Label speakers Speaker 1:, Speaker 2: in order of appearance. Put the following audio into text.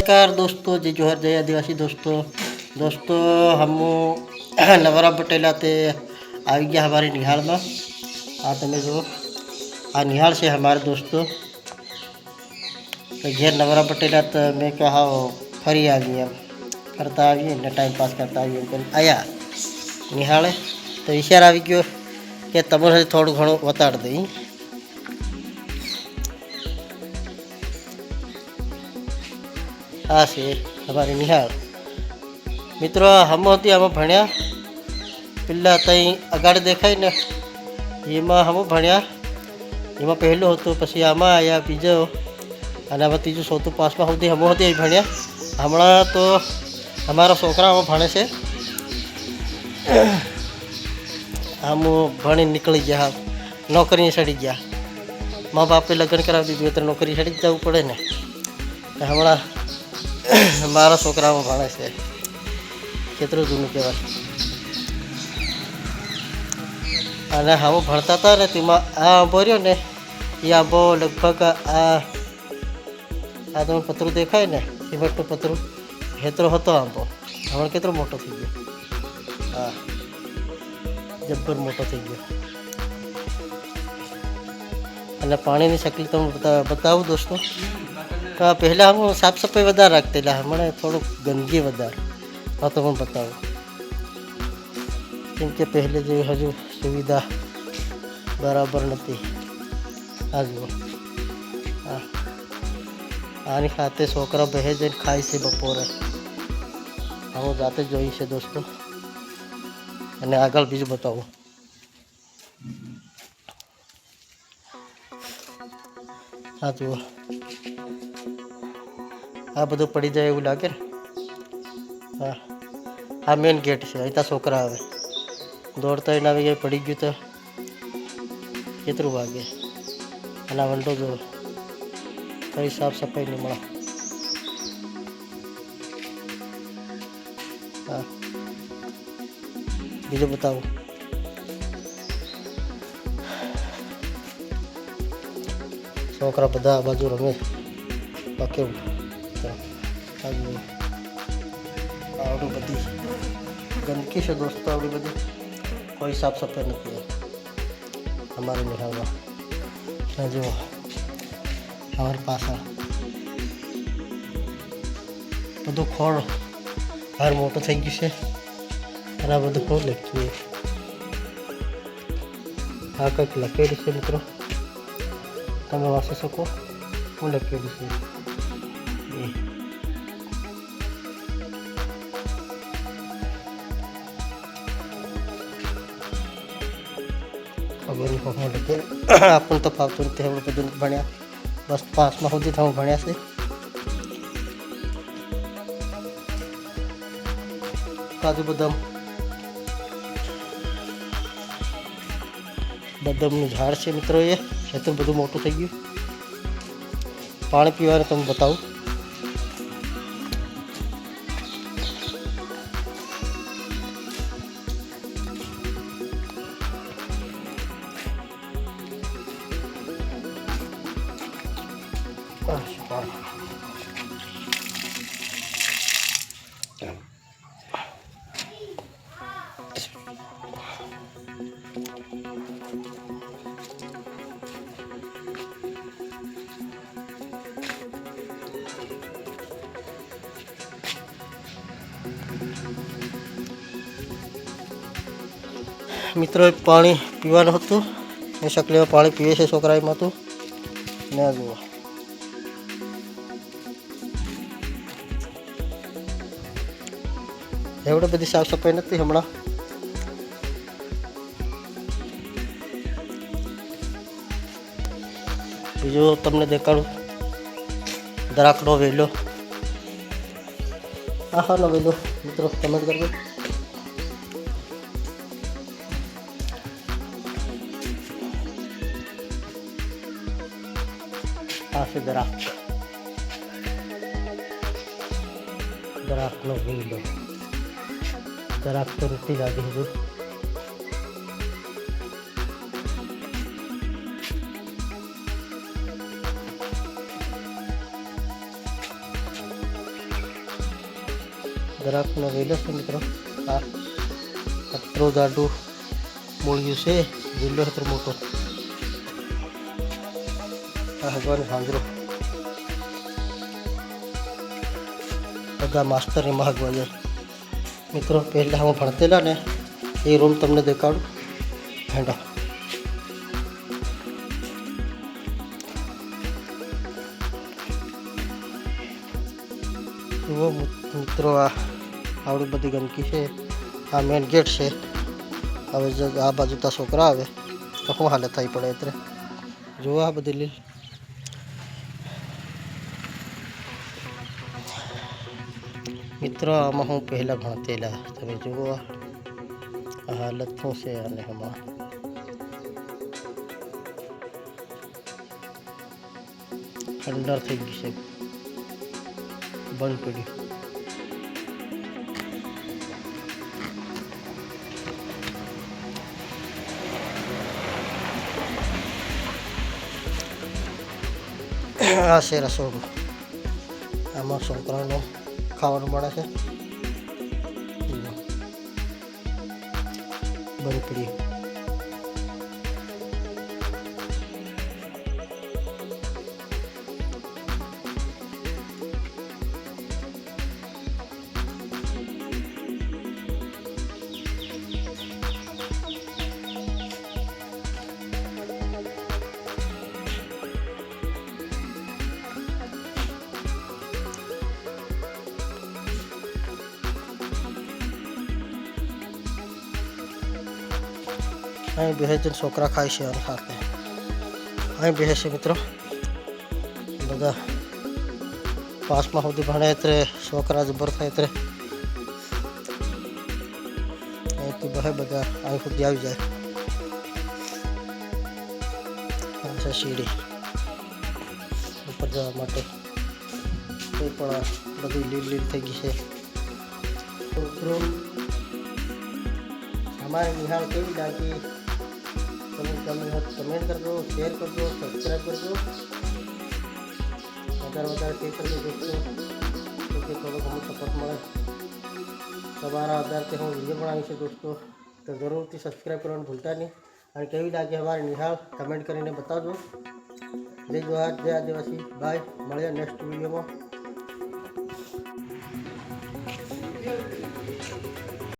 Speaker 1: नमस्कार दोस्तों, जय जोहर, जय आदिवासी दोस्तों हम नवरा पटेला ते આવી ગયા हमारी નિહાળમાં। આ તમે જુઓ, આ નિહાળ છે हमारे दोस्तों। तो घेर नवरा पटेला तो मैं कहा फरी आवी एम करता आવીએ ને ટાઈમ પાસ કરતા આવીએ એમ કરીને આયા નિહાળે। તો વિચાર આવી ગયો કે તમને થોડું ઘણું બતાડી દઈ। આ છે અમારી નિહાળ મિત્રો। હમોથી આમાં ભણ્યા પેલા તઈ અગાડ દેખાય ને એમાં હમ ભણ્યા, એમાં પહેલું હતું, પછી આમાં આવ્યા બીજો, અને આમાં ત્રીજું ચોથું પાંચમા સુધી હમોથી ભણ્યા। હમણાં તો અમારા છોકરા આમાં ભણે છે। આમ ભણી નીકળી ગયા, નોકરી સડી ગયા। મા બાપે લગ્ન કરાવી દીધું એટલે નોકરી સડી જ જવું પડે ને। હમણાં મારા છોકરાઓ ભણે છે। કેટલું જૂનું કહેવાય। અને આમાં ભણતા હતા ને તેમાં આ આંબો રહ્યો ને, એ આંબો લગભગ આ તમે પતરું દેખાય ને, સિમેન્ટનું પતરું હેતરો હતો આંબો। હમણાં કેટલો મોટો થઈ ગયો। હા, જબ્બર મોટો થઈ ગયો। અને પાણીની શક્લ તમને બતાવું દોસ્તો। તો પહેલાં હું સાફ સફાઈ વધારે રાખતેલા, હમણાં થોડુંક ગંદકી વધારે। આ તો હું બતાવું, કેમ કે પહેલે જેવી હજુ સુવિધા બરાબર નથી। આ જુઓ, હા, આની સાથે છોકરા બહે જઈને ખાય છે બપોરે। હું જાતે જોઈ છે દોસ્તો। અને આગળ બીજું બતાવું। આ જુઓ, આ બધું પડી જાય એવું લાગે ને। હા, આ મેન ગેટ છે। અહીં ત્યાં છોકરા આવે, દોડતા એને આવી જાય, પડી ગયું તો કેટલું વાગે। અને આ વંડો જુઓ, કઈ સાફ સફાઈ નહીં મળે। હા, બીજું બતાવું। છોકરા બધા આ બાજુ રમે કેવું। આવડી બધી ગંદકી છે દોસ્તો, આવડી બધી કોઈ સાફ સફાઈ નથી અમારી નિહાળમાં। જુઓ, અમારી પાછળ બધું ખોળ હાર મોટું થઈ ગયું છે। અને આ બધું ખોળ લખ્યું, આ કંઈક લખેલું છે મિત્રો, તમે વાંચી શકો। હું લખેલું છે એ ખબર નહીં હું લખે। આપણને તો ફાવતું નથી, એવું બધું ભણ્યા। બસ પાંચમા સુધી તો હું ભણ્યા છે। કાજુ બદામનું ઝાડ છે મિત્રો। એ ખેતર બધું મોટું થઈ ગયું। પાણી પીવાનું તમને બતાવું। મિત્રો પાણી પીવાનું હતું, એ શકલીમાં પાણી પીવે છે છોકરા એમાં તો। ને આ જુઓ, એવડે બધી સાફ સફાઈ નથી હમણાં। બીજું તમને દેખાડું, દરાકનો વેલો। આહાનો વેલો મિત્રો, કમેન્ટ કરજો। આ છે દરાકનો વેલો। દરાક તો રૂટી લાગે છે। દરાકનો વેલો છે મિત્રો. આ કતરો જાડું મૂળિયું છે, વેલો હતો મોટો. આ હગવાનો સાંજરો બધા માસ્તર એમાં હગવા જાય મિત્રો. પહેલાં હું ભણતેલા ને એ રૂમ તમને દેખાડું. હેંડો જુઓ મિત્રો, આવડી બધી ગંદકી છે. આ મેન ગેટ છે. હવે જો આ બાજુ તો છોકરા આવે તો શું હાલત થઈ પડે. એટલે જુઓ આ બધી લીલ. મિત્રો આમાં હું પહેલાં ભણતેલા, તમે જુઓ આ હાલત શું છે. અને આમાં ખંડર થઈ ગઈ છે, બંધ પડ્યું. આ છે રસોડું. આમાં છોકરાનું ખાવાનું મળે છે. બંધ પડ્યું. અહીં બેસે છે છોકરા ખાય છે અને સાથે અહીં બેસે છે મિત્રો. બધા પાસમાં સુધી ભણે એટલે છોકરા જબર થાય એટલે અહીંથી બહે બધા અહીં સુધી આવી જાય. આ છે સીડી ઉપર જવા માટે. એ પણ બધી લીલ લીલ થઈ ગઈ છે. મિત્રો हमारे निहाल केवी लागी તમે કમેન્ટ કરજો, શેર કરજો, સબસ્ક્રાઈબ કરજો. વધારે શેર કરજો દોસ્તો, તો થોડો ઘણો સપોર્ટ મળે. તમારા આધારથી હું વિડીયો બનાવીશ દોસ્તો, તો જરૂરથી સબસ્ક્રાઈબ કરવાનું ભૂલતા નહીં. અને કેવી લાગે અમારે નિહાળ કમેન્ટ કરીને બતાવજો. જય જોહાર, જય આદિવાસી. બાય, મળીએ નેક્સ્ટ વિડીયોમાં.